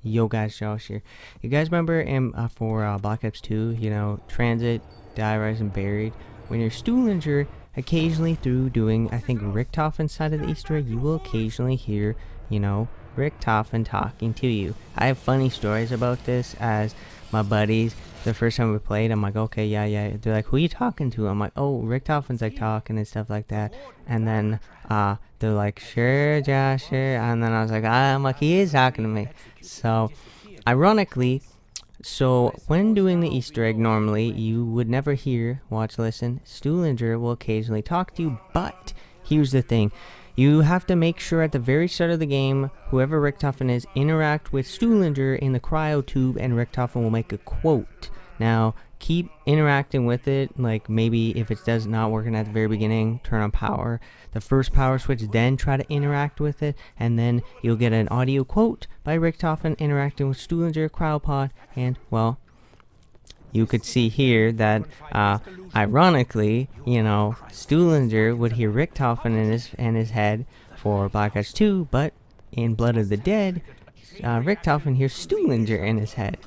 Yo guys, Josh here. You guys remember in for Black Ops 2, Transit, Die, Rise, and Buried, when you're Stuhlinger, occasionally through doing, I think, Richtofen side of the Easter egg, you will occasionally hear, Richtofen talking to you. I have funny stories about this, as my buddies, the first time we played, I'm like, okay, yeah. They're like, who are you talking to? I'm like, oh, Richtofen's like talking and stuff like that. And then they're like, sure, Josh, sure. And then I was like, I'm like, he is talking to me. So, ironically, when doing the Easter egg, normally you would never hear, watch, listen, Stuhlinger will occasionally talk to you, but here's the thing. You have to make sure at the very start of the game, whoever Richtofen is, interact with Stuhlinger in the cryo tube, and Richtofen will make a quote. Now, keep interacting with it, like maybe if it does not working at the very beginning, turn on power, the first power switch, then try to interact with it, and then you'll get an audio quote by Richtofen interacting with Stuhlinger cryopod, and, well, you could see here that, ironically, Stuhlinger would hear Richtofen in his head for Black Ops 2, but in Blood of the Dead, Richtofen hears Stuhlinger in his head.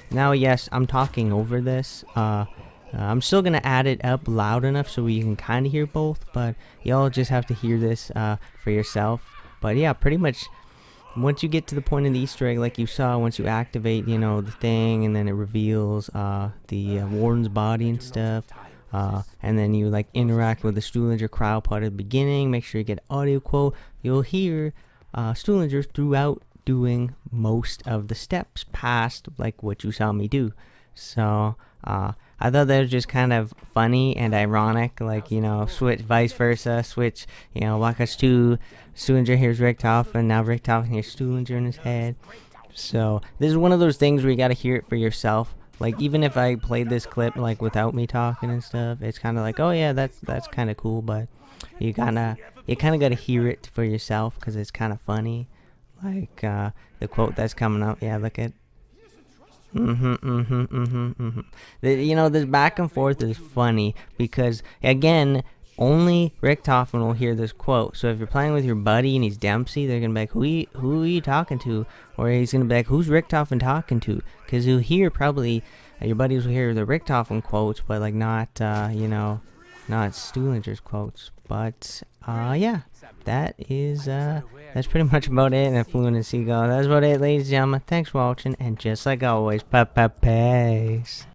Now, yes, I'm talking over this. I'm still gonna add it up loud enough so you can kind of hear both, but y'all just have to hear this for yourself. But yeah, pretty much. Once you get to the point of the Easter egg, like you saw, once you activate, the thing, and then it reveals the warden's body and stuff, and then you interact with the Stuhlinger cryopod at the beginning, make sure you get audio quote, you'll hear Stuhlinger throughout doing most of the steps past what you saw me do. So I thought that was just kind of funny and ironic, switch vice versa, switch, Black Ops 2, Stuhlinger hears Richtofen, now Richtofen hears Stuhlinger in his head. So this is one of those things where you gotta hear it for yourself. Even if I played this clip without me talking and stuff, it's kind of like, oh yeah, that's kind of cool, but you kind of gotta hear it for yourself because it's kind of funny. The quote that's coming up, yeah, look at. This back and forth is funny because, again, only Richtofen will hear this quote. So if you're playing with your buddy and he's Dempsey, they're gonna be like, who are you talking to? Or he's gonna be like, who's Richtofen talking to? Because you'll hear probably, your buddies will hear the Richtofen quotes, but not Stuhlinger's quotes. But yeah, that's pretty much about it. And I flew in a seagull. That's about it, ladies and gentlemen. Thanks for watching, and just like always, peace.